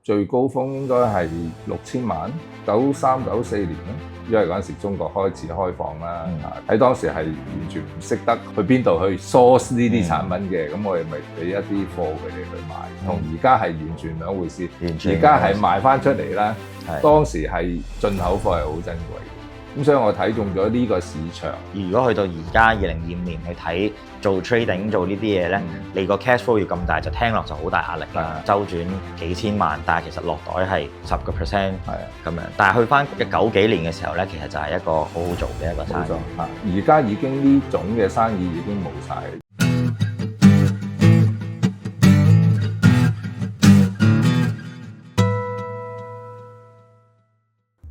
最高峰應該係6000萬，93、94年啦。因為嗰陣時中國開始開放啦，喺當時係完全唔識得去邊度去 source 呢啲產品嘅，咁我哋咪俾一啲貨佢哋去賣，同而家係完全兩回事。而家係賣翻出嚟啦，當時係進口貨係好珍貴嘅，咁所以我睇中咗呢個市場。如果去到而家2025年去睇做 trading 做呢啲嘢咧，你個 cash flow 要咁大，就聽落就好大壓力啦。周轉幾千萬，但係其實落袋係10%咁樣。但係去翻90幾年嘅時候咧，其實就係一個好好做嘅一個生意。而家已經呢種嘅生意已經冇晒。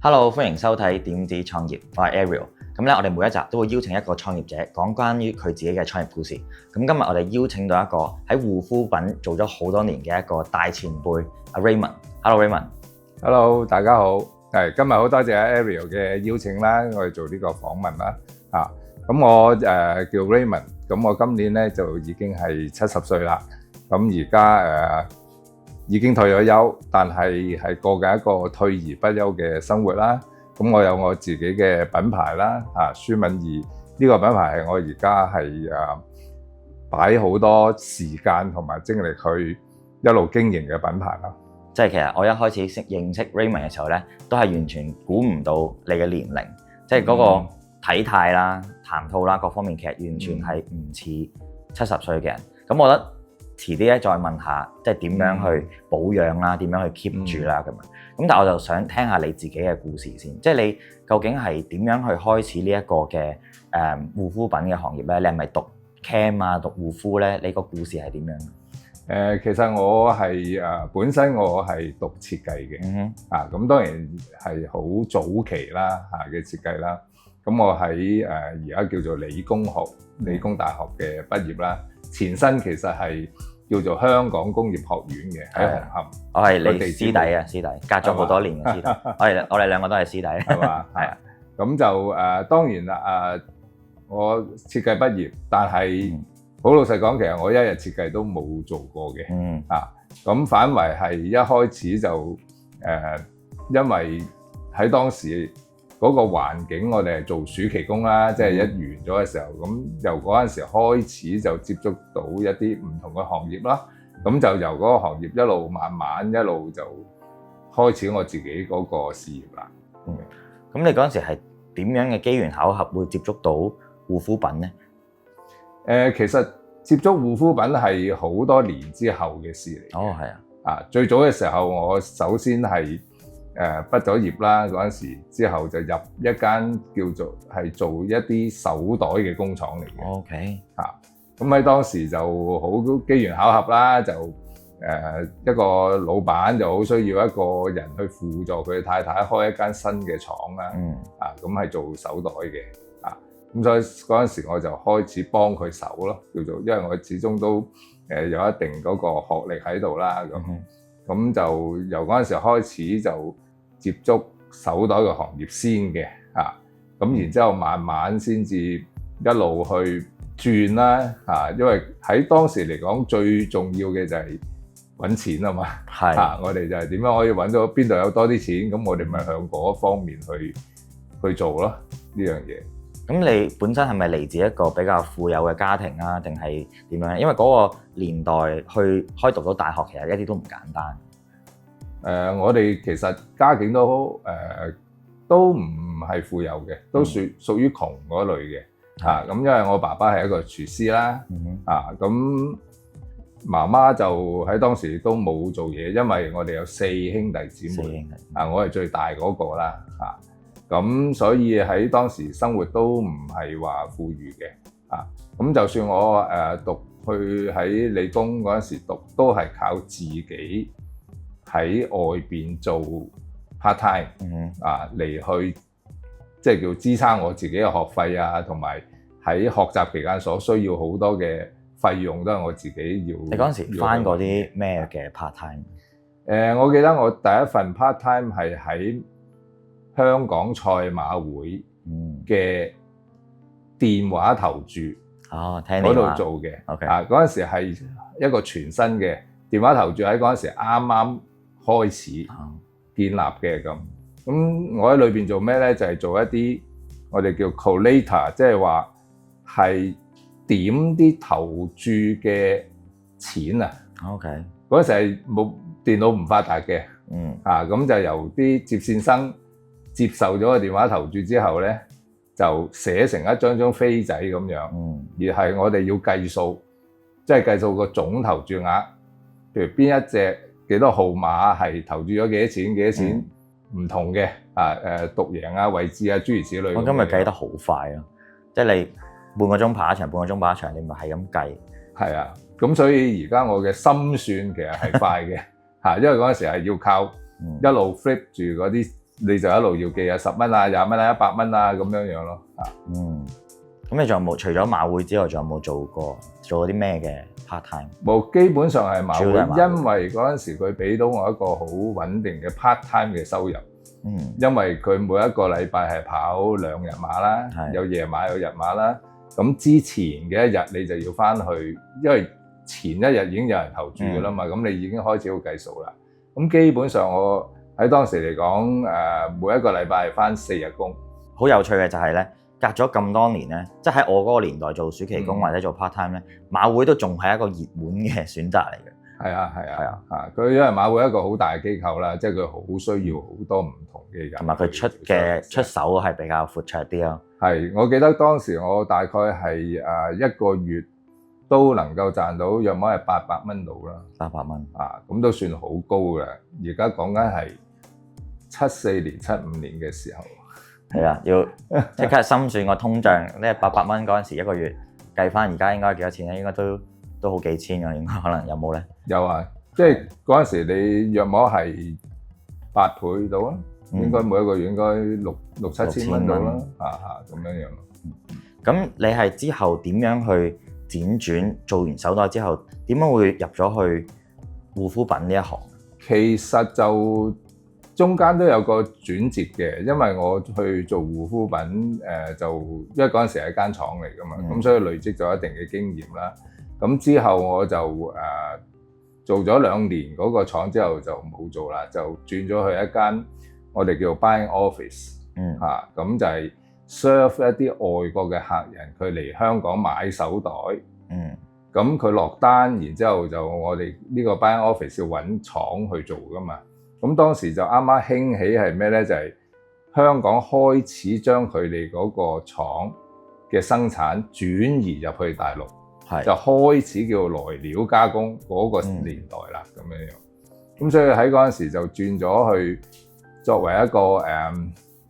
Hello， 歡迎收睇點子創業，我係 Ariel。咁咧，我哋每一集都會邀請一個創業者講關於佢自己嘅創業故事。咁今日我哋邀請到一個喺護膚品做咗好多年嘅一個大前輩阿 Raymond。Hello Raymond。Hello， 大家好。今日好多謝阿 Ariel 嘅邀請啦，我哋做呢個訪問啦。咁我叫 Raymond， 咁我今年咧就已經係70歲啦。咁而家已經退咗休，但係過緊一個退而不休嘅生活啦。咁我有我自己嘅品牌啦，舒敏儀呢個品牌係我而家係擺好多時間同埋精力去一路經營嘅品牌啦。即係其實我一開始認識 Raymond 嘅時候咧，都係完全估唔到你嘅年齡，即係嗰個體態啦、談吐啦各方面，其實完全係唔似70歲嘅人。咁我覺得遲啲咧再問下，即係點樣去保養啦，點樣去 keep 住啦咁樣。咁但係我就想聽下你自己嘅故事先，即係你究竟係點樣去開始呢一個嘅護膚品嘅行業咧？你係咪讀 Chem 啊，讀護膚咧？你個故事係點樣？其實我係本身我係讀設計嘅，咁當然係好早期啦嘅設計啦。咁我喺而家叫做理工大學嘅畢業啦，前身其實係叫做香港工業學院嘅，喺紅磡。我係你師弟啊，師弟隔咗好多年嘅師弟。我哋兩個都係師弟，係嘛？係啊。咁就當然啦，我設計畢業，但係好老實講，其實我一日設計都冇做過嘅。咁反為係一開始就因為喺當時嗰個環境，我哋係做暑期工啦，即係一完咗嘅時候，咁由嗰陣時開始就接觸到一啲唔同嘅行業啦。咁就由嗰個行業一路慢慢一路就開始我自己嗰個事業啦。咁你嗰陣時係點樣嘅機緣巧合會接觸到護膚品呢？其實接觸護膚品係好多年之後嘅事嚟。係啊。最早嘅時候，我首先係畢咗業啦，嗰陣時之後就入一間叫做係做一啲手袋嘅工廠嚟嘅。OK。咁喺當時就好機緣巧合啦，就一個老闆就好需要一個人去輔助佢太太開一間新嘅廠啦。咁係做手袋嘅。咁所以嗰陣時我就開始幫佢手咯，叫做因為我始終都有一定嗰個學歷喺度啦。咁就由嗰陣時開始就接觸手袋嘅行業先嘅。咁然之後慢慢先至一路去轉啦。因為喺當時嚟講最重要嘅就係揾錢啊嘛。我哋就係點樣可以揾到邊度有多啲錢，咁我哋咪向嗰方面去做咯呢樣嘢。咁你本身係咪嚟自一個比較富有嘅家庭啊，定係點樣？因為嗰個年代去可以讀到大學，其實一啲都唔簡單。我哋其實家境都唔係富有嘅，都屬於窮嗰類嘅。咁因為我爸爸係一個廚師啦。咁媽媽就喺當時都冇做嘢，因為我哋有4兄弟姊妹。我係最大嗰個啦。咁所以喺當時生活都唔係話富裕嘅。咁就算我喺理工嗰陣時讀，都係靠自己喺外邊做 part time 嚟去即係叫支撐我自己嘅學費啊，同埋喺學習期間所需要好多嘅費用都係我自己要。你嗰陣時返過啲咩嘅 part time？我記得我第一份 part time 係喺香港賽馬會嘅電話投注嗰度做嘅。嗰陣時係一個全新嘅電話投注，喺嗰陣時啱啱開始建立嘅咁。咁我喺裏邊做咩咧？就係做一啲我哋叫 collator， 即係話係點啲投注嘅錢啊。OK，嗰時係冇電腦唔發達嘅，咁就由啲接線生接受咗個電話投注之後咧，就寫成一張飛仔咁樣，而係我哋要計數，即係計數個總投注額，譬如邊一隻幾多號碼係投注咗幾多錢，唔同嘅獨贏啊、位置啊諸如此類。我今日計得好快啊，即係你半個鐘跑一場，半個鐘跑一場，你咪係咁計。係啊。咁所以而家我嘅心算其實係快嘅因為嗰陣時係要靠一路 flip 住嗰啲，你就一路要記啊10蚊啊、20蚊啊、100蚊啊咁樣樣咯咁你仲有冇除咗馬會之外，仲有冇做過啲咩嘅 part time？ 冇，基本上係馬會，因為嗰陣時佢俾到我一個好穩定嘅 part time 嘅收入。因為佢每一個禮拜係跑2日馬啦，有夜馬有日馬啦。咁之前嘅一日你就要翻去，因為前一日已經有人投注㗎啦嘛，咁你已經開始要計數啦。咁基本上我喺當時嚟講，每一個禮拜係返4日工。好有趣嘅就係咧，隔咗咁多年咧，即係喺我嗰個年代做暑期工或者做 part time 咧，馬會都仲係一個熱門嘅選擇嚟嘅。係啊，佢因為馬會一個好大嘅機構啦，即係佢好需要好多唔同嘅人，同埋佢出手係比較闊綽啲咯。係，我記得當時我大概係一個月都能夠賺到約莫係800蚊到啦，800蚊咁都算好高嘅。而家講緊係74年、75年嘅時候，係啊，要即刻心算個通脹，呢800蚊嗰陣時一個月計翻，而家應該幾多錢咧？應該都好幾千㗎，應該可能有冇咧？有啊，即係嗰陣時你約莫係8倍到啦，應該每一個月應該6、7千蚊到啦，咁樣樣。咁你係之後點樣去輾轉做完手袋之後，點樣會入咗去護膚品呢一行？其實就中間都有個轉折嘅，因為我去做護膚品就因為嗰陣時係間廠嚟㗎嘛，咁所以累積咗一定嘅經驗啦。咁之後我就做咗2年嗰個廠之後就冇做啦，就轉咗去一間我哋叫 buying office，咁就係 serve 一啲外國嘅客人，佢嚟香港買手袋，咁佢落單，然之後就我哋呢個 buying office 要揾廠去做㗎嘛。咁當時就啱啱興起係咩咧？就係香港開始將佢哋嗰個廠嘅生產轉移入去大陸。就開始叫來料加工嗰個年代啦，咁樣樣。咁所以喺嗰陣時就轉咗去作為一個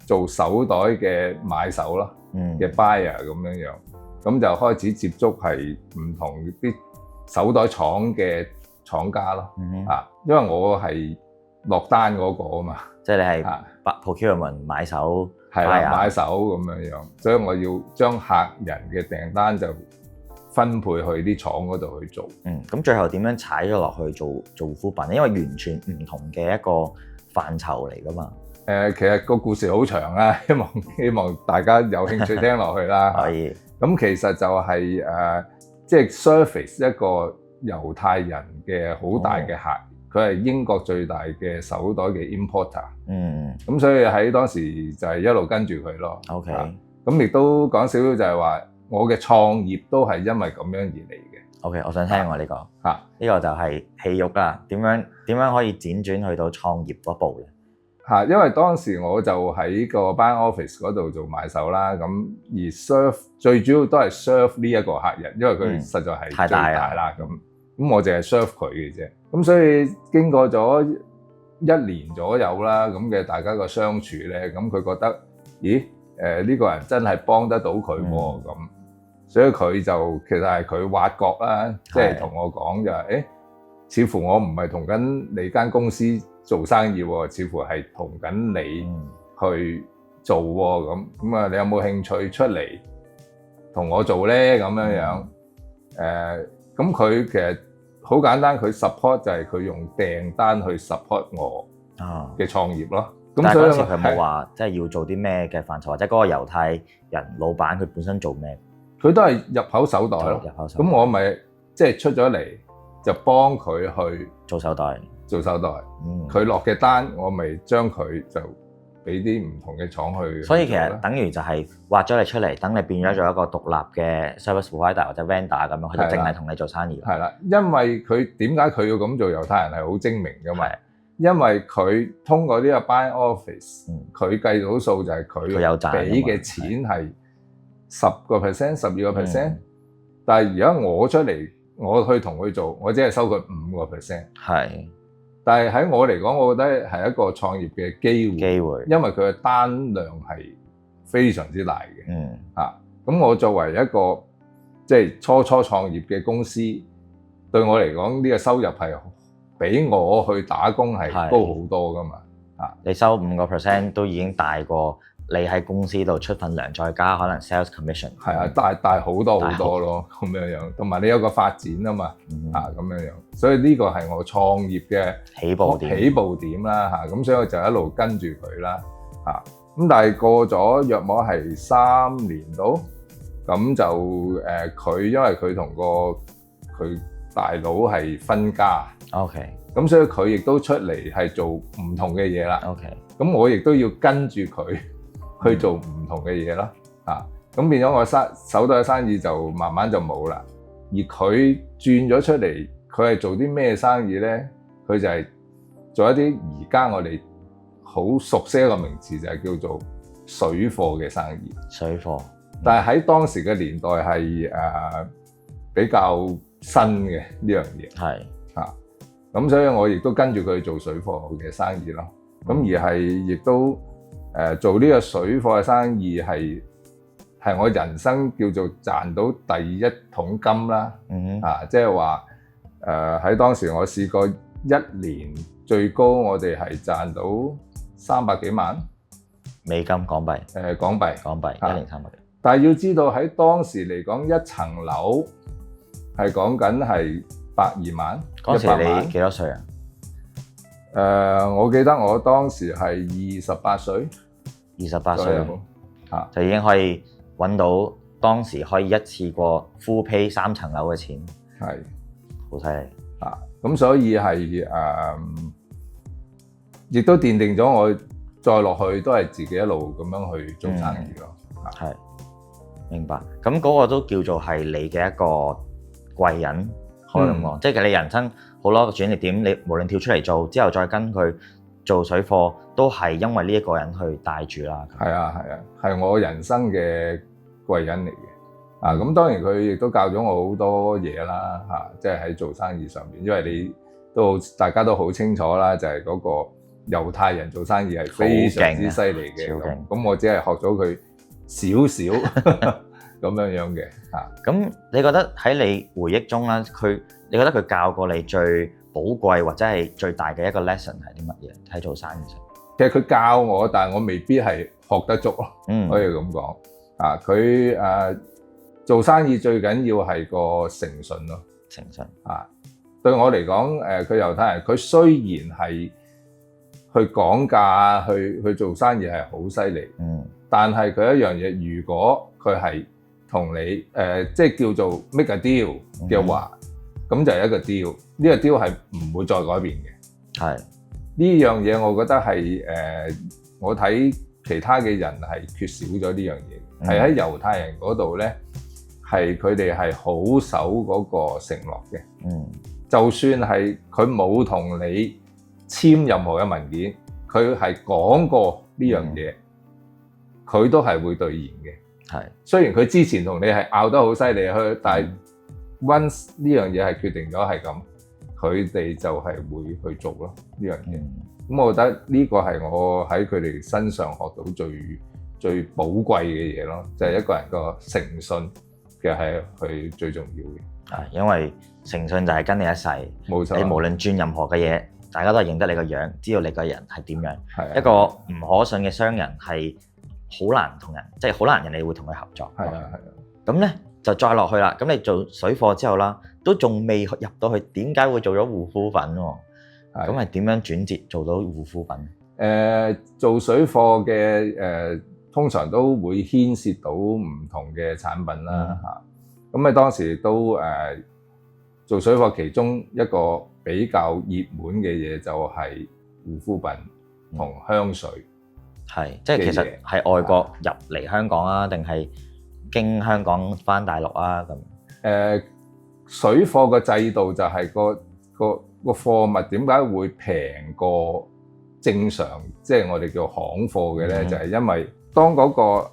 做手袋嘅買手咯，嘅 buyer 咁樣樣。咁就開始接觸係唔同啲手袋廠嘅廠家咯。因為我係落單嗰個啊嘛，即係你係 procurement 買手，係啦，買手咁樣樣。所以我要將客人嘅訂單就分配去啲廠嗰度去做。咁最後點樣踩咗落去做護膚品？因為完全唔同嘅一個範疇嚟㗎嘛。其實個故事好長啊，希望大家有興趣聽落去啦。可以。咁其實就係即係 Surface 一個猶太人嘅好大嘅客，佢係英國最大嘅手袋嘅 importer。咁所以喺當時就係一路跟住佢咯。OK。咁亦都講少少就係話，我嘅創業都係因為咁樣而嚟嘅。OK， 我想聽喎呢個。呢個就係戲肉啦。點樣可以輾轉去到創業嗰步咧？因為當時我就喺個 buying office 嗰度做買手啦。咁而 serve 最主要都係 serve 呢一個客人，因為佢實在係最大啦。咁我淨係 serve 佢嘅啫。咁所以經過咗1年左右啦，咁嘅大家個相處咧，咁佢覺得，咦？呢個人真係幫得到佢喎咁。所以佢就其實係佢挖角啦，即係同我講就係，似乎我唔係同緊你間公司做生意喎，似乎係同緊你去做喎咁啊，你有冇興趣出嚟同我做咧？咁樣樣咁佢其實好簡單，佢 support 就係佢用訂單去 support 我嘅創業咯。但係嗰陣時佢冇話即係要做啲咩嘅範疇，或者嗰個猶太人老闆佢本身做咩？佢都係入口手袋咯，咁我咪即係出咗嚟就幫佢去做手袋，做手袋，佢落嘅單我咪將佢就俾啲唔同嘅廠去。所以其實等於就係挖咗你出嚟，等你變咗做一個獨立嘅 service provider 或者 vendor 咁樣，佢就淨係同你做生意。係啦，因為佢點解佢要咁做？猶太人係好精明㗎嘛。因為佢通過呢個 buy office，佢計到數就係佢俾嘅錢係10%、12%，但係而家我出嚟，我去同佢做，我只係收佢5%。係，但係喺我嚟講，我覺得係一個創業嘅機會，因為佢嘅單量係非常之大嘅。咁我作為一個即係初創業嘅公司，對我嚟講呢個收入係比我去打工係高好多噶嘛。你收5%都已經大過你喺公司度出份糧，再加可能 sales commission。係啊，大好多好多咯，咁樣。同埋你有個發展啊嘛，咁樣。所以呢個係我創業嘅起步點啦，咁所以我就一路跟住佢啦，咁但係過咗約莫係3年到，咁就佢因為佢同佢大佬係分家。OK。咁所以佢亦都出嚟係做唔同嘅嘢啦。OK。咁我亦都要跟住佢去做唔同嘅嘢啦。咁變咗我手袋嘅生意就慢慢就冇啦。而佢轉咗出嚟，佢係做啲咩生意咧？佢就係做一啲而家我哋好熟悉一個名詞，就係叫做水貨嘅生意。水貨。但係喺當時嘅年代係比較新嘅呢樣嘢。係。咁所以我亦都跟住佢做水貨嘅生意咯。咁而係亦都做呢個水貨嘅生意係我人生叫做賺到第一桶金啦。即係話喺當時我試過一年最高我哋係賺到300幾萬美金港幣。港幣1年300幾。但係要知道喺當時嚟講，一層樓係講緊係120萬。嗰時你幾多歲啊？我記得我當時係28歲。28歲就已經可以揾到當時可以一次過 full pay 3層樓嘅錢。係，好犀利。咁所以係亦都奠定咗我再落去都係自己一路咁樣去做生意咯。係，明白。咁嗰個都叫做係你嘅一個貴人。可以咁講，即係你人生好多個轉捩點，你無論跳出嚟做之後再跟佢做水貨，都係因為呢一個人去帶住啦。係啊，係我人生嘅貴人嚟嘅。咁當然佢亦都教咗我好多嘢啦，即係喺做生意上邊，因為你大家都好清楚啦，就係嗰個猶太人做生意係非常之犀利嘅。咁我只係學咗佢少少。咁樣嘅。咁你覺得喺你回憶中啦，你覺得佢教過你最寶貴或者係最大嘅一個 lesson 係啲乜嘢？喺做生意上，其實佢教我，但係我未必係學得足咯。可以咁講。佢做生意最緊要係個誠信咯。誠信。對我嚟講，佢猶太人，佢雖然係去講價去做生意係好犀利。但係佢一樣嘢，如果佢係同你即係叫做 make a deal 嘅話，咁就係一個 deal。呢個 deal 係唔會再改變嘅。係呢樣嘢，我覺得係我睇其他嘅人係缺少咗呢樣嘢。係喺猶太人嗰度咧，係佢哋係好守嗰個承諾嘅。就算係佢冇同你簽任何嘅文件，佢係講過呢樣嘢，佢都係會兌現嘅。係，雖然佢之前同你係拗得好犀利但係 once 呢樣嘢係決定咗係咁，佢哋就係會去做咯呢樣嘢。咁我覺得呢個係我喺佢哋身上學到最寶貴嘅嘢咯，就係一個人個誠信嘅係佢最重要嘅。因為誠信就係跟你一世，冇錯。你無論轉任何嘅嘢，大家都係認得你個樣，知道你個人係點樣。一個唔可信嘅商人係好難同人，即係好難人哋會同佢合作。係啊。咁咧就再落去啦。咁你做水貨之後啦，都仲未入到去，點解會做咗護膚品喎？咁係點樣轉折做到護膚品？做水貨嘅通常都會牽涉到唔同嘅產品啦嚇。咁當時都做水貨其中一個比較熱門嘅嘢就係護膚品同香水。係，即係其實係外國入嚟香港啊，定係經香港返大陸啊咁？水貨嘅制度就係個貨物點解會平過正常，即係我哋叫行貨嘅咧，就係因為當嗰個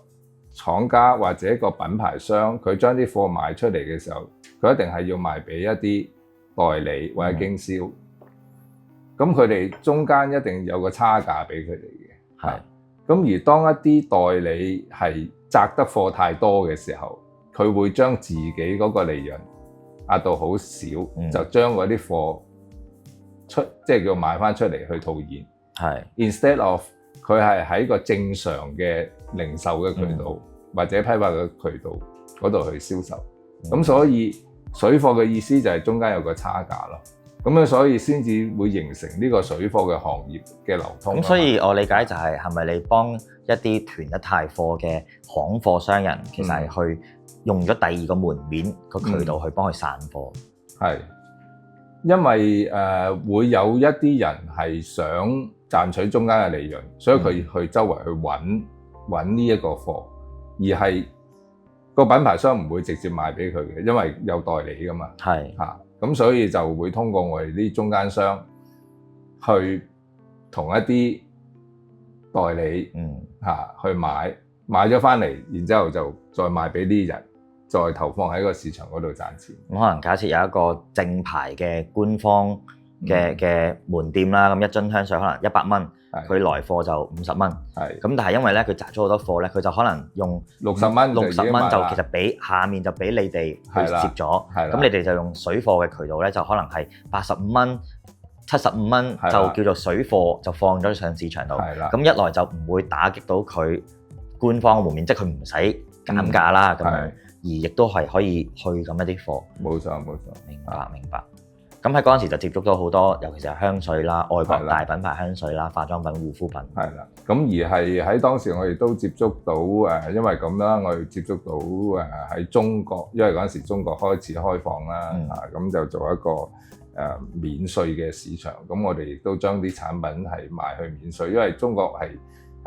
廠家或者個品牌商佢將啲貨賣出嚟嘅時候，佢一定係要賣俾一啲代理或者經銷，咁佢哋中間一定有個差價俾佢哋嘅。係。咁而當一啲代理係摘得貨太多嘅時候，佢會將自己嗰個利潤壓到好少，就將嗰啲貨即係叫賣翻出嚟去套現。係 instead of 佢係喺個正常嘅零售嘅渠道、或者批發嘅渠道嗰度去銷售。咁所以水貨嘅意思就係中間有個差價咯。咁樣所以先至會形成呢個水貨嘅行業嘅流通。咁所以我理解就係咪你幫一啲囤得太貨嘅行貨商人，其實係去用咗第二個門面個渠道去幫佢散貨。係，因為會有一啲人係想賺取中間嘅利潤，所以佢去周圍去揾呢一個貨，而係個品牌商唔會直接賣俾佢嘅，因為有代理㗎嘛。係嚇。咁所以就會通過我哋啲中間商去同一啲代理去買咗返嚟，然之後就再賣俾啲人，再投放喺個市場嗰度賺錢。咁可能假設有一個正牌嘅官方嘅門店啦，咁一樽香水可能100蚊，佢來貨就50蚊。係咁，但係因為咧佢摘咗好多貨咧，佢就可能用60蚊就其實俾下面就俾你哋去接咗。咁你哋就用水貨嘅渠道咧，就可能係85蚊、75蚊就叫做水貨，就放咗上市場度。咁一來就唔會打擊到佢官方嘅門面，即係佢唔使減價啦咁樣，而亦都係可以去咁一啲貨。冇錯，明白。咁喺嗰陣時就接觸到好多，尤其是係香水啦、外國大品牌香水啦、化妝品、護膚品。係啦，咁而係喺當時我哋都接觸到因為咁啦，我哋接觸到喺中國，因為嗰陣時中國開始開放啦，咁就做一個免稅嘅市場。咁我哋亦都將啲產品係賣去免稅，因為中國係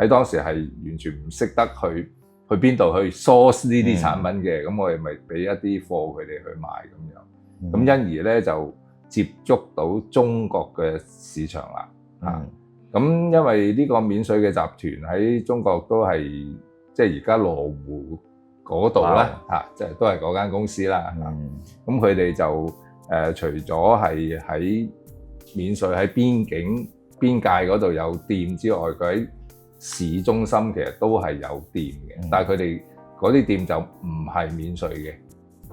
喺當時係完全唔識得去邊度去 source 呢啲產品嘅，咁我哋咪俾一啲貨佢哋去賣咁樣。咁因而咧就接觸到中國嘅市場啦，咁因為呢個免稅嘅集團喺中國都係即係而家羅湖嗰度咧，即係都係嗰間公司啦。咁佢哋就除咗係喺免稅喺邊界嗰度有店之外，佢喺市中心其實都係有店嘅，但係佢哋嗰啲店就唔係免稅嘅，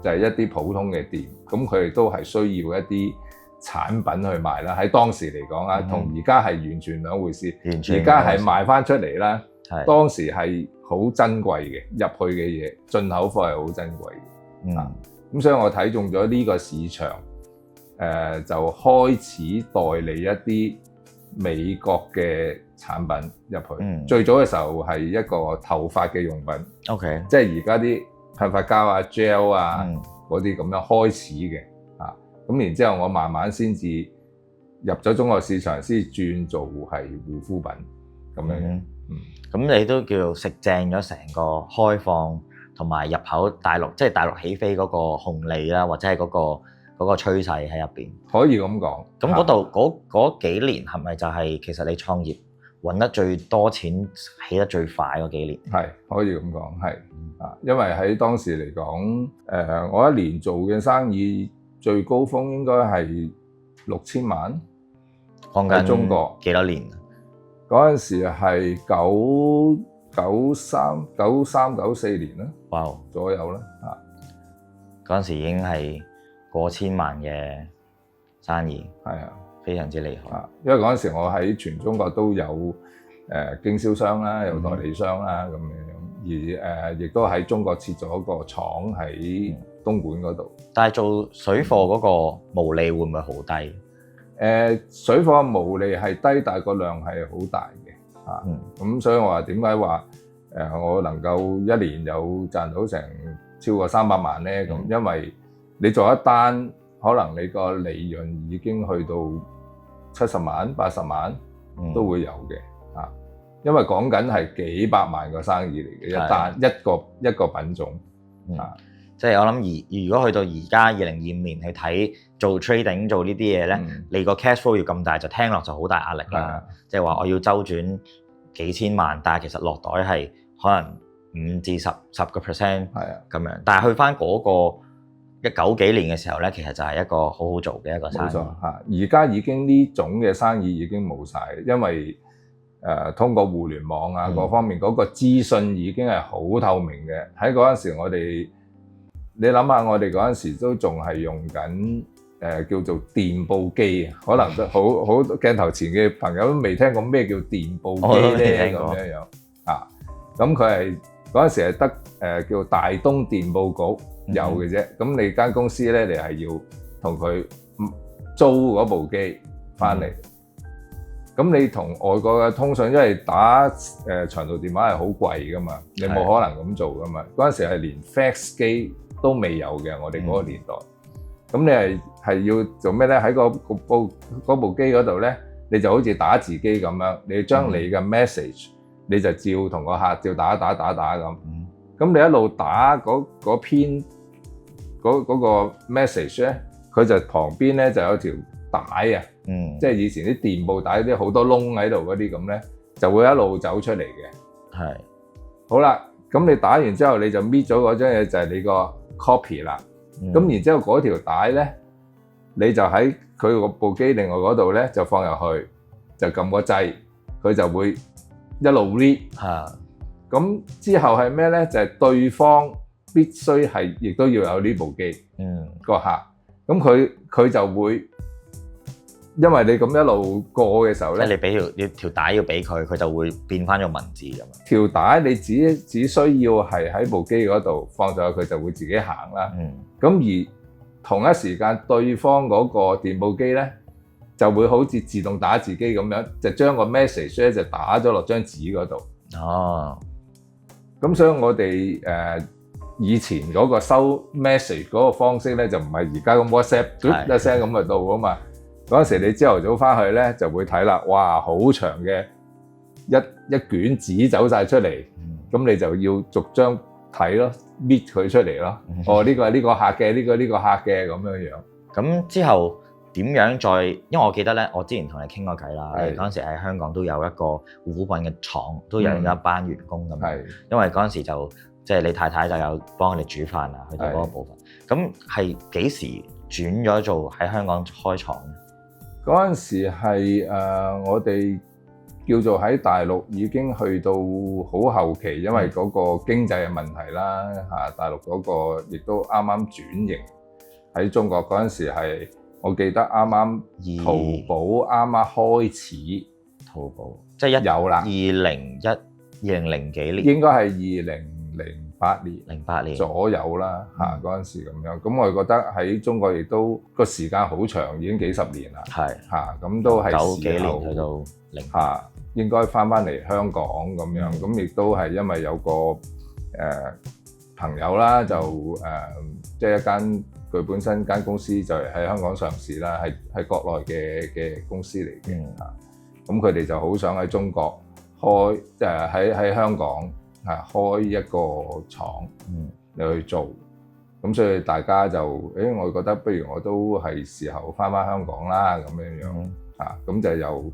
就係一啲普通嘅店。咁佢哋都係需要一啲產品去賣啦，喺當時嚟講啊，同而家係完全兩回事。而家係賣翻出嚟啦，當時係好珍貴嘅，入去嘅嘢進口貨係好珍貴嘅。咁所以我睇中咗呢個市場，就開始代理一啲美國嘅產品入去。最早嘅時候係一個頭髮嘅用品，OK，即係而家啲噴髮膠啊、gel 啊嗰啲咁樣開始嘅。咁然之後，我慢慢先至入咗中國市場，先轉做係護膚品咁樣。咁你都叫做食正咗成個開放同埋入口大陸，即係大陸起飛嗰個紅利啦，或者係嗰個趨勢喺入邊。可以咁講。咁嗰度嗰幾年係咪就係其實你創業揾得最多錢、起得最快嗰幾年？係可以咁講，係因為喺當時嚟講，我一年做嘅生意最高峰應該係6000萬，喺中國幾多年？嗰陣時係93、94年啦，哇左右啦，嗰陣時已經係過千萬嘅生意，係啊，非常之厲害。因為嗰陣時我喺全中國都有經銷商啦，有代理商啦咁樣，而亦都喺中國設咗個廠喺東莞嗰度。但係做水貨嗰個毛利會唔會好低？水貨毛利係低，但係個量係好大嘅，咁所以我話點解話我能夠一年有賺到成超過300萬咧？咁因為你做一單可能你個利潤已經去到70萬、80萬都會有嘅嚇，因為講緊係幾百萬個生意嚟嘅一單一個品種嚇。即係我諗如果去到而家2025年去睇做 trading 做呢啲嘢咧，你個 cash flow 要咁大，就聽落就好大壓力啦。即係話我要周轉幾千萬，但係其實落袋係可能5至10% 咁樣。但係去翻嗰個19幾年嘅時候咧，其實就係一個好好做嘅一個生意。冇錯嚇，而家已經呢種嘅生意已經冇晒，因為通過互聯網啊各方面嗰個資訊已經係好透明嘅。喺嗰陣時你諗下，我哋嗰陣時都仲係用緊叫做電報機啊，可能都好鏡頭前嘅朋友都未聽過咩叫電報機咧咁樣啊。咁佢係嗰陣時係得叫大東電報局有嘅啫。咁你間公司咧，你係要同佢租嗰部機翻嚟。咁你同外國嘅通訊，因為打長途電話係好貴噶嘛，你冇可能咁做噶嘛。嗰陣時係連 fax 機都未有嘅，我哋嗰個年代。咁你係要做咩咧？喺嗰部機嗰度咧，你就好似打字機咁樣，你將你嘅 message，你就照同個客照打咁。咁你一路打嗰篇嗰個 message 咧，佢就旁邊咧就有條帶啊，即係以前啲電報帶啲好多窿喺度嗰啲咁咧，就會一路走出嚟嘅。係。好啦，咁你打完之後，你就搣咗嗰張嘢，就係你個 copy 啦。咁然之後嗰條帶咧，你就喺佢個部機另外嗰度咧，就放入去，就撳個掣，佢就會一路 read。咁之後係咩咧？就係對方必須係亦都要有呢部機。個客，咁佢就會，因為你咁一路過嘅時候咧，即係你俾條帶要俾佢，佢就會變翻咗文字咁。條帶你只需要係喺部機嗰度放上去，佢就會自己行啦。咁而同一時間，對方嗰個電報機咧就會好似自動打字機咁樣，就將個 message 咧就打咗落張紙嗰度。咁所以我哋以前嗰個收 message 嗰個方式咧，就唔係而家咁 WhatsApp 一聲咁就到啊嘛。嗰陣時你朝頭早翻去咧，就會睇啦，哇，好長嘅一卷紙走晒出嚟，咁你就要逐張睇咯，搣佢出嚟咯。呢個係呢個客嘅，呢個客嘅咁樣樣。咁之後點樣再？因為我記得咧，我之前同你傾過偈啦，嗰陣時喺香港都有一個護膚品嘅廠，都有一班員工咁。因為嗰陣時就即係你太太就有幫佢哋煮飯啊，去到嗰個部分。咁係幾時轉咗做喺香港開廠咧？嗰陣時係我哋叫做喺大陸已經去到好後期，因為嗰個經濟嘅問題啦嚇，大陸嗰個亦都啱啱轉型。喺中國嗰陣時係，我記得啱啱淘寶啱啱開始，淘寶即係有啦，20零幾年，應該係2008年左右啦嚇，嗰陣時咁樣。咁我哋覺得喺中國亦都個時間好長，已經幾十年啦。係嚇，咁都係9幾年去到0嚇，應該翻嚟香港咁樣。咁亦都係因為有個朋友啦，就即係一間佢本身間公司就係喺香港上市啦，係國內嘅公司嚟嘅嚇。咁佢哋就好想喺中國開，即係喺香港。開一個廠嚟去做，咁所以大家就我覺得不如我都係時候翻香港啦咁樣咁就由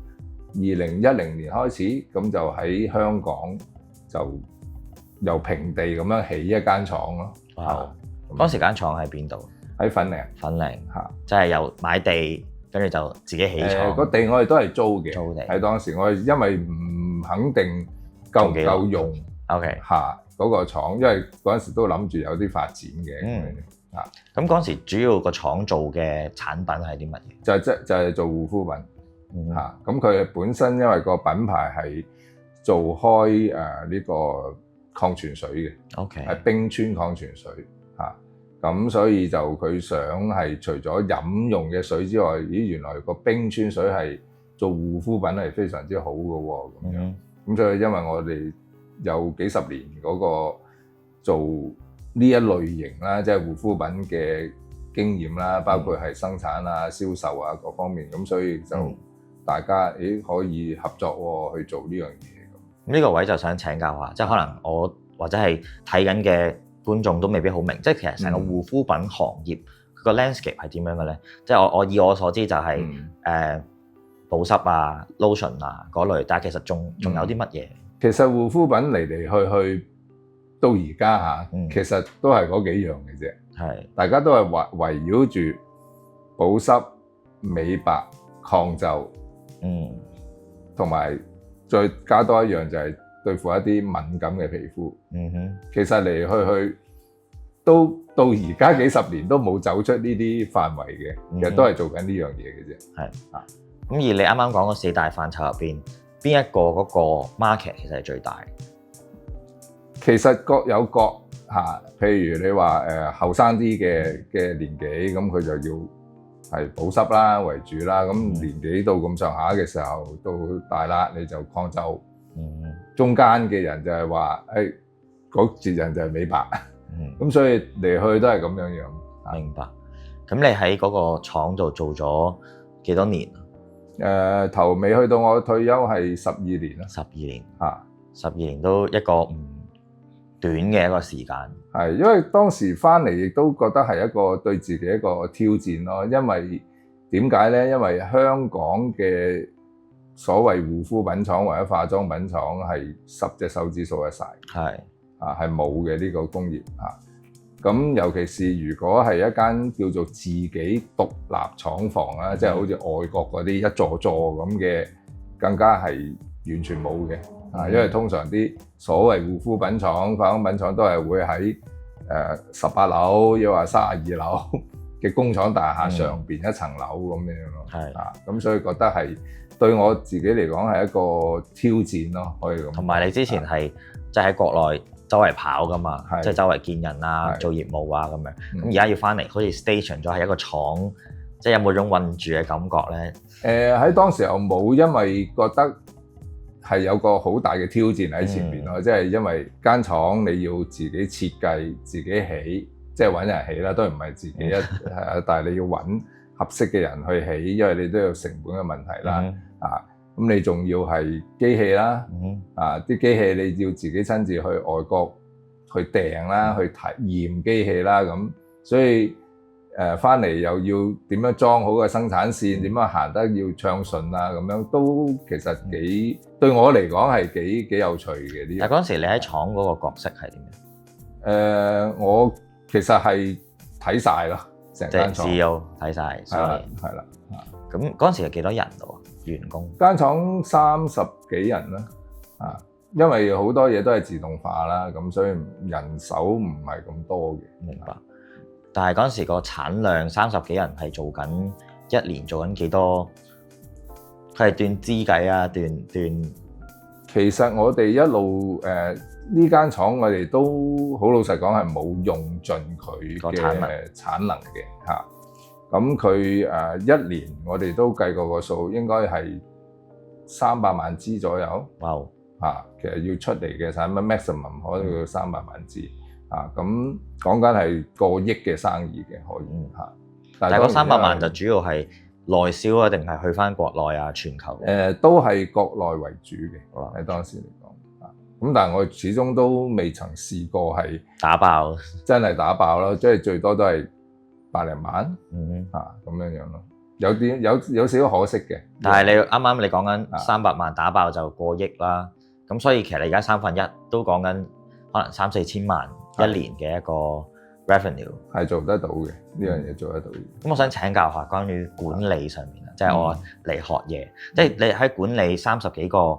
2010年開始，咁就喺香港就由平地咁樣起一間廠咯。嗰時間廠喺邊度？喺粉嶺即係由買地，跟住就自己起廠。個地我哋都係租嘅，租地喺當時我哋因為唔肯定夠唔夠用。OK 嗰個廠，因為嗰陣時都諗住有啲發展嘅。咁嗰陣時主要個廠做嘅產品係啲乜嘢？就係做護膚品咁佢本身因為個品牌係做開呢個礦泉水嘅，OK 係冰川礦泉水咁所以就佢想係除咗飲用嘅水之外，原來個冰川水係做護膚品係非常之好嘅喎，咁樣咁所以因為我哋有幾十年嗰個做呢一類型啦，即係護膚品經驗啦，包括係生產啊、銷售啊各方面，咁所以就大家可以合作去做呢樣嘢。呢個位就想請教下，即係可能我或者係睇緊嘅觀眾都未必好明，即係其實成個護膚品行業佢個 landscape 係點樣嘅咧？即係我以我所知就係保濕啊、lotion 啊嗰類，但係其實仲有啲乜嘢？其實護膚品嚟嚟去到而家嚇，其實都係嗰幾樣嘅啫。係，大家都係圍繞住保濕、美白、抗皺，同埋再加多一樣就係對付一啲敏感嘅皮膚。其實嚟去都到而家幾十年都冇走出呢啲範圍嘅，其實都係做緊呢樣嘢嘅啫。係啊，咁而你啱啱講嗰四大範疇入邊，邊一個嗰個 market 其實係最大？其實各有各嚇，譬如你話後生啲嘅年紀，咁佢就要係保濕啦為主啦。咁年紀到咁上下嘅時候，到大啦你就抗皺。中間嘅人就係話嗰節人就係美白。咁所以嚟去都係咁樣樣。明白。咁你喺嗰個廠度做咗幾多年？頭尾去到我退休係12年啦。12年嚇，12年都一個唔短嘅一個時間。係，因為當時翻嚟亦都覺得係一個對自己一個挑戰咯。因為點解咧？因為香港嘅所謂護膚品廠或者化妝品廠係10隻手指數得晒。係。係冇嘅呢個工業嚇，咁尤其是如果係一間叫做自己獨立廠房啦，即係好似外國嗰啲一座座咁嘅，更加係完全冇嘅。因為通常啲所謂護膚品廠、化妝品廠都係會喺18樓，又話32樓嘅工廠大廈上邊一層樓咁樣咯。係啊，咁所以覺得係對我自己嚟講係一個挑戰咯，可以咁。同埋你之前係即係喺國內周圍跑噶嘛，即係周圍見人啊，做業務啊咁樣。咁而家要翻嚟，好似 station 咗喺一個廠，即係有冇種韞住嘅感覺咧？喺當時候冇，因為覺得係有個好大嘅挑戰喺前面咯。即係因為間廠你要自己設計、自己起，即係揾人起啦，都唔係自己但係你要揾合適嘅人去起，因為你都有成本嘅問題啦。咁你仲要係機器啦，啲機器你要自己親自去外國去訂啦，去體驗機器啦，咁所以翻嚟又要點樣裝好個生產線，點樣行得要暢順啊，咁樣都其實幾對我嚟講係幾有趣嘅呢。但嗰陣時你喺廠嗰個角色係點樣？我其實係睇晒咯，成間廠。CEO 睇晒，係啦。咁嗰陣時係幾多人度啊？員工間廠30幾人啦，因為好多嘢都係自動化啦，咁所以人手唔係咁多嘅。明白。但係嗰陣時個產量30幾人係做緊一年做緊幾多？佢係斷肢計啊，斷。其實我哋一路呢間廠我哋都好老實講係冇用盡佢嘅產能嘅嚇。咁佢一年我哋都計過個數，應該係300萬支左右。哇！其實要出嚟嘅產品 maximum 可以到300萬支。咁講緊係過億嘅生意嘅可以嚇。但係嗰300萬就主要係內銷啊，定係去返國內啊，全球？都係國內為主嘅喺當時嚟講。咁但係我始終都未曾試過係打爆，真係打爆咯，即係最多都係100零萬，咁樣樣咯，有少少可惜嘅。但係你啱啱你講緊300萬打爆就過億啦，咁所以其實你而家1/3都講緊可能3-4千萬一年嘅一個 revenue 係做得到嘅，呢樣嘢做得到嘅。咁我想請教下關於管理上面啊，即係我嚟學嘢，即係你喺管理30幾個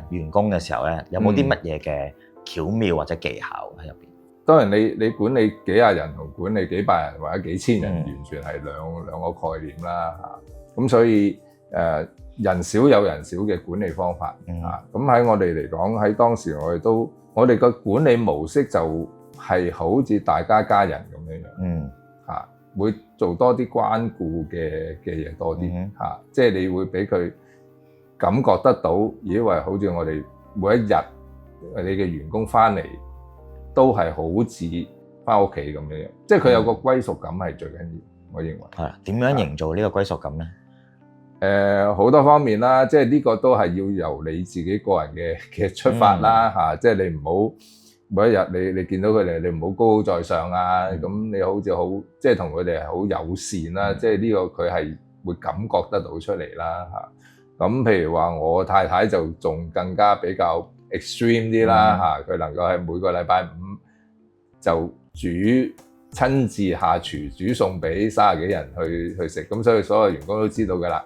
員工嘅時候咧，有冇啲乜嘢嘅巧妙或者技巧喺入邊？當然你管理幾廿人同管理幾百人或者幾千人完全係兩個概念啦嚇。咁所以人少有人少嘅管理方法嚇。咁喺我哋嚟講，喺當時我哋個管理模式就係好似大家家人咁樣樣嚇，會做多啲關顧嘅嘢多啲嚇。即係你會俾佢感覺得到，以為好似我哋每一日你嘅員工翻嚟，都係好似翻屋企咁樣，即係佢有個歸屬感係最緊要，我認為。係啦，點樣營造呢個歸屬感咧？好多方面啦，即係呢個都係要由你自己個人嘅出發啦嚇，即係你唔好每一日你見到佢哋，你唔好高高在上啊，咁你好似好即係同佢哋係好友善啦，即係呢個佢係會感覺得到出嚟啦嚇。咁譬如話我太太就仲更加比較 extreme 啲啦嚇，佢能夠係每個禮拜五就親自下廚煮餸俾30幾人去食，咁所以所有員工都知道㗎啦。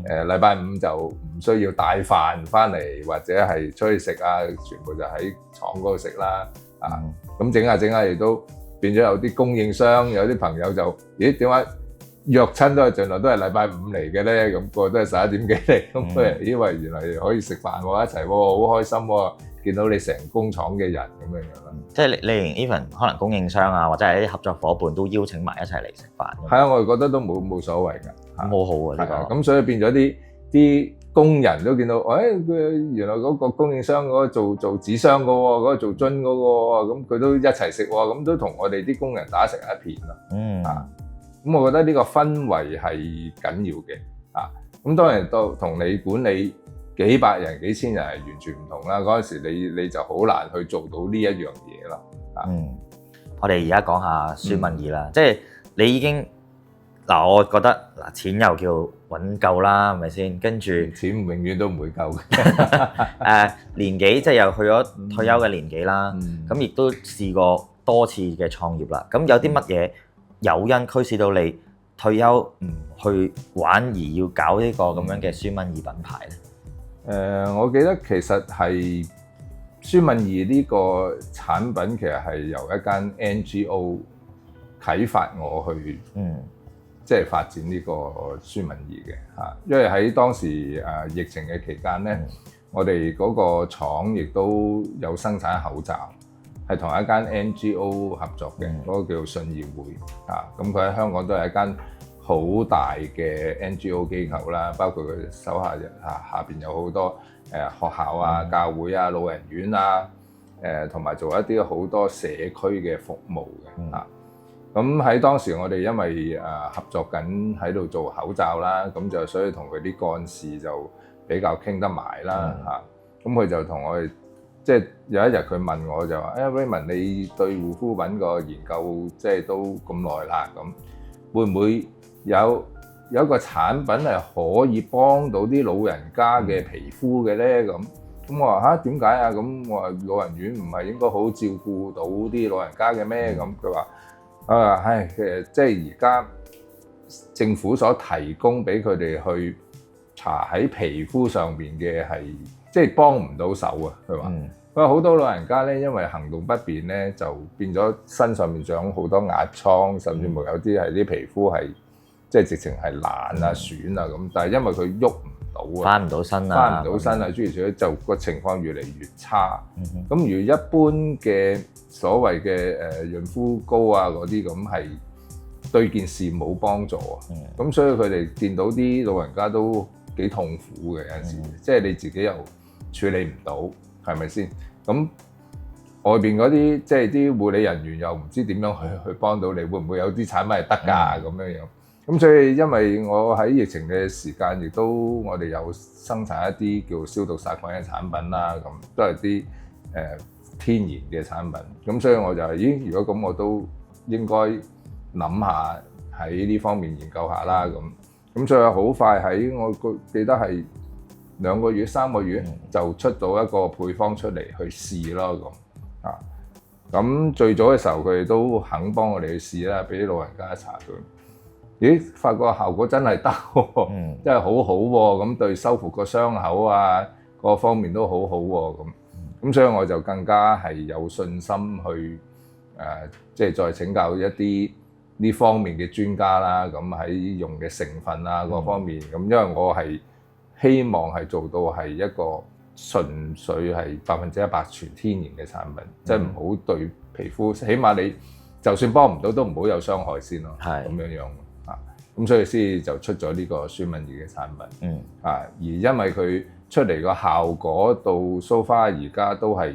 禮拜五就唔需要帶飯翻嚟或者係出去食啊，全部就喺廠嗰度食啦。咁整下亦都變咗有啲供應商，有啲朋友就點解約親都係盡量都係禮拜五嚟嘅咧？咁個都係11點幾嚟，咁佢以為原來可以食飯喎，一齊喎，好開心喎！見到你成工廠嘅人咁樣樣啦，即係你連 even 可能供應商啊，或者係啲合作伙伴都邀請埋一齊嚟食飯。係啊，我哋覺得都冇所謂㗎，咁好好啊呢個。咁所以變咗啲工人都見到，佢原來嗰個供應商嗰個做紙箱嘅喎，嗰個做樽嗰個，咁佢都一齊食喎，咁都同我哋啲工人打成一片啦。咁我覺得呢個氛圍係緊要嘅。咁當然都同你管理幾百人、幾千人係完全唔同啦。嗰陣時你就好難去做到呢一樣嘢啦。我哋而家講下孫敏儀啦，即係你已經我覺得錢又叫揾夠啦，係咪先？跟住錢永遠都唔會夠嘅。年紀即係又去咗退休嘅年紀啦，咁亦都試過多次嘅創業啦。咁有啲乜嘢誘因驅使到你退休唔去玩而要搞呢個咁樣嘅孫敏儀品牌咧？我記得其實係孫敏儀呢個產品其實係由一間 NGO 啟發我去，即係發展呢個孫敏儀嘅嚇。因為喺當時疫情嘅期間咧，我哋嗰個廠亦都有生產口罩，係同一間 NGO 合作嘅，嗰個叫信義會啊。咁佢喺香港都係一間好大嘅 NGO 機構啦，包括佢手下邊有好多學校啊、教會啊、老人院啊，同埋做一啲好多社區嘅服務嘅嚇。咁喺當時我哋因為合作緊喺度做口罩啦，咁就所以同佢啲幹事就比較傾得埋啦嚇。咁佢就同我哋即係有一日佢問我就話：Raymond，你對護膚品個研究即係都咁耐啦，咁會唔會有一個產品係可以幫到啲老人家嘅皮膚嘅咧？咁我話點解啊？咁我話老人院唔係應該好照顧到啲老人家嘅咩？咁佢話其實即係而家政府所提供俾佢哋去搽喺皮膚上邊嘅係即係幫唔到手啊！佢話好多老人家咧，因為行動不便咧，就變咗身上面長好多壓瘡，甚至乎有啲係啲皮膚係即係直情係爛啊、損啊咁。但係因為佢喐唔到啊，翻唔到身啊，諸如此類，就個情況越嚟越差。咁如一般嘅所謂嘅潤膚膏啊嗰啲咁係對件事冇幫助啊。咁所以佢哋見到啲老人家都幾痛苦嘅有陣時，即係你自己又處理唔到，係咪先？咁外邊嗰啲即係啲護理人員又唔知點樣去幫到你，會唔會有啲產品係得㗎咁樣樣？咁所以因為我喺疫情嘅時間，亦都我哋有生產一啲叫消毒殺菌嘅產品啦，咁都係啲天然嘅產品。咁所以我就如果咁我都應該諗下喺呢方面研究下啦。咁所以好快喺我記得係2個月、3個月就出到一個配方出嚟去試咯。咁最早嘅時候佢哋都肯幫我哋去試啦，俾啲老人家搽佢。發覺效果真係得喎，真係好好喎。咁對修復個傷口啊，各方面都好好喎。咁所以我就更加係有信心去即係再請教一啲呢方面嘅專家啦。咁喺用嘅成分啊各方面，咁因為我係希望係做到係一個純粹係100%全天然嘅產品，即係唔好對皮膚，起碼你就算幫唔到都唔好有傷害先咯。係咁樣樣。咁所以先就出咗呢個孫敏儀嘅產品。而因為佢出嚟個效果到so far而家都係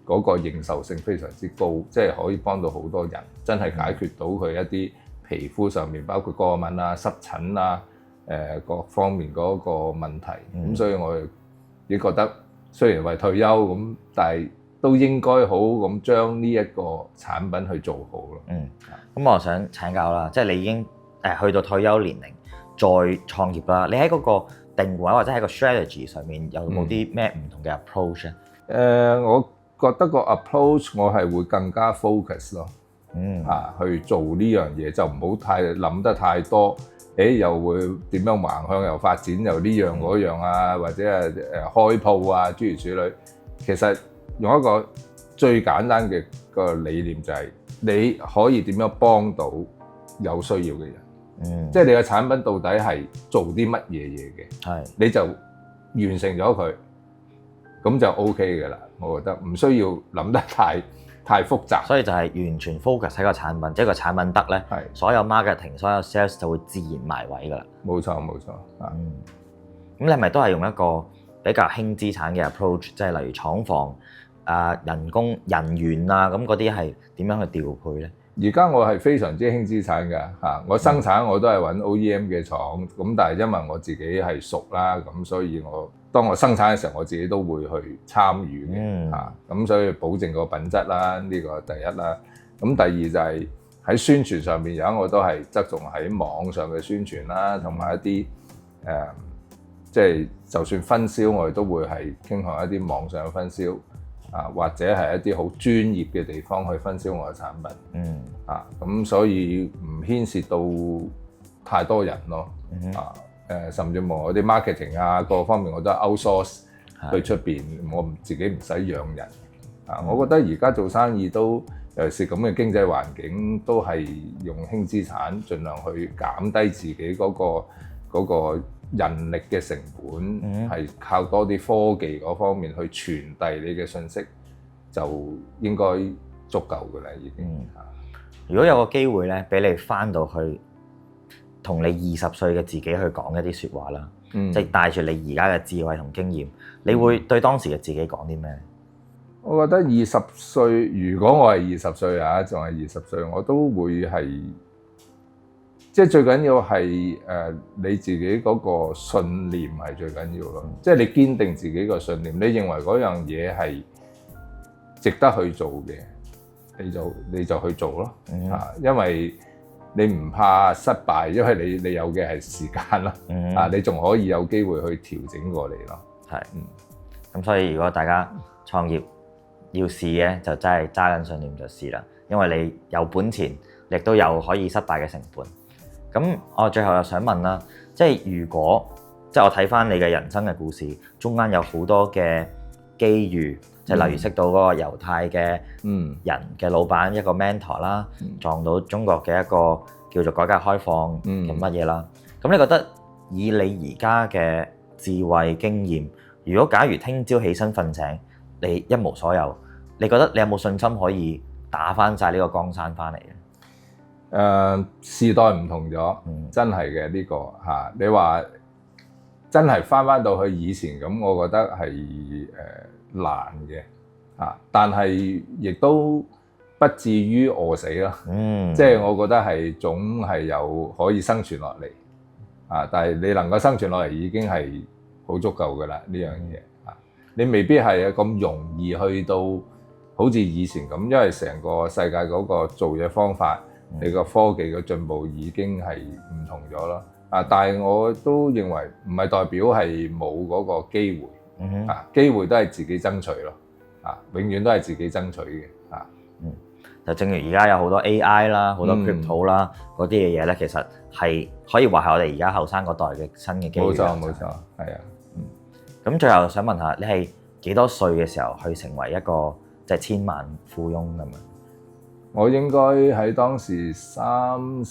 嗰個認受性非常之高，即係可以幫到好多人，真係解決到佢一啲皮膚上面包括過敏啊、濕疹啊、各方面嗰個問題。咁所以我亦覺得雖然為退休咁，但係都應該好咁將呢一個產品去做好咯。咁我想請教啦，即係你已經去到退休年齡再創業啦，你喺嗰個定位或者喺個 strategy 上面有冇啲咩唔同嘅 approach 咧？我覺得個 approach 我係會更加 focus 咯，去做呢樣嘢就唔好太諗得太多，又會點樣橫向又發展又呢樣嗰樣啊，或者係開鋪啊諸如此類。其實用一個最簡單嘅個理念就係你可以點樣幫到有需要嘅人，即係你嘅產品到底係做啲乜嘢嘢嘅，你就完成咗佢，咁就 OK 嘅啦。我覺得唔需要諗得太複雜，所以就係完全 focus 喺個產品，即係個產品得咧，所有 marketing、所有 sales 就會自然埋位噶啦。冇錯。咁你係咪都係用一個比較輕資產嘅 approach， 即係例如廠房人工人員啊，咁嗰啲係點樣去調配咧？而家我係非常之輕資產㗎嚇，我生產我都係揾 OEM 嘅廠，咁但係因為我自己係熟啦，咁所以當我生產嘅時候，我自己都會去參與嘅嚇，咁所以保證個品質啦，呢個第一啦。咁第二就係喺宣傳上面，有我都係側重喺網上嘅宣傳啦，同埋一啲即係就算分銷，我哋都會係傾向一啲網上嘅分銷。或者係一啲好專業嘅地方去分銷我嘅產品，咁所以唔牽涉到太多人咯，甚至乎我啲 marketing 啊各方面我都 outsource 去出邊，我自己唔使養人，我覺得而家做生意都尤其是咁嘅經濟環境，都係用輕資產，盡量去減低自己嗰個人力嘅成本，係靠多啲科技嗰方面去傳遞你嘅信息，就應該足夠㗎啦，已經。如果有個機會咧，俾你翻到去同你20歲嘅自己去講一啲説話啦，即係帶住你而家嘅智慧同經驗，你會對當時嘅自己講啲咩？我覺得20歲，如果我係20歲啊，仲係20歲，我都會係。即係最緊要係你自己嗰個信念係最緊要咯，即係你堅定自己個信念，你認為嗰樣嘢係值得去做嘅，你就去做咯，因為你唔怕失敗，因為你有嘅係時間啦，你仲可以有機會去調整過嚟咯。咁所以如果大家創業要試嘅，就真係揸緊信念就試啦，因為你有本錢，亦都有可以失敗嘅成本。咁我最後又想問啦，即係如果我睇翻你嘅人生嘅故事，中間有好多嘅機遇，即係例如識到嗰個猶太嘅人嘅老闆一個 mentor 啦，撞到中國嘅一個叫做改革開放嘅乜嘢啦。咁你覺得以你而家嘅智慧經驗，如果假如聽朝起身瞓醒，你一無所有，你覺得你有冇信心可以打翻晒呢個江山翻嚟嘅？時代唔同咗，真係嘅呢個嚇。你話真係翻到去以前咁，我覺得係難嘅嚇，但係亦都不至於餓死咯。即係我覺得係總係有可以生存落嚟啊！但係你能夠生存落嚟已經係好足夠㗎啦，呢樣嘢啊！你未必係咁容易去到好似以前咁，因為成個世界嗰個做嘢方法。你個科技嘅進步已經係唔同咗咯，但係我都認為唔係代表係冇嗰個機會，機會都係自己爭取咯，永遠都係自己爭取嘅，就正如而家有好多 AI 啦，好多 crypto 啦，嗰啲嘅嘢咧，其實係可以話係我哋而家後生嗰代嘅新嘅機會。冇錯，係啊。咁最後想問下，你係幾多歲嘅時候去成為一個即係千萬富翁咁樣？我應該喺當時35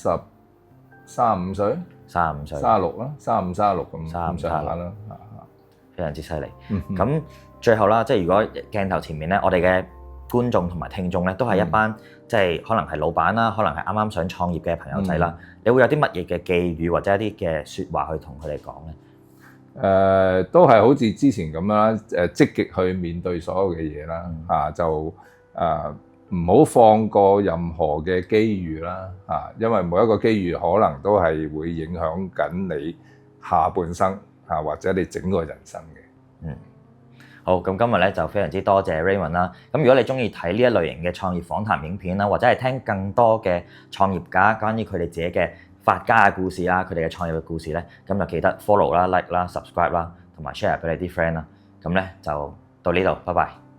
歲、36啦，35、36咁上下啦，非常之犀利。咁最後啦，即係如果鏡頭前面咧，我哋嘅觀眾同埋聽眾咧，都係一班即係可能係老闆啦，可能係啱啱想創業嘅朋友仔啦，你會有啲乜嘢嘅寄語或者一啲嘅説話去同佢哋講咧？都係好似之前咁啦，積極去面對所有嘅嘢啦，就唔好放過任何嘅機遇啦，因為每一個機遇可能都係會影響緊你下半生或者你整個人生嘅。好，咁今日咧就非常之多謝 Raymond 啦。咁如果你中意睇呢一類型嘅創業訪談影片啦，或者係聽更多嘅創業家關於佢哋自己嘅發家嘅故事啦，佢哋嘅創業嘅故事咧，咁就記得 follow 啦、like 啦、subscribe 啦，同埋 share 俾你啲 friend 啦。咁咧就到呢度，拜拜。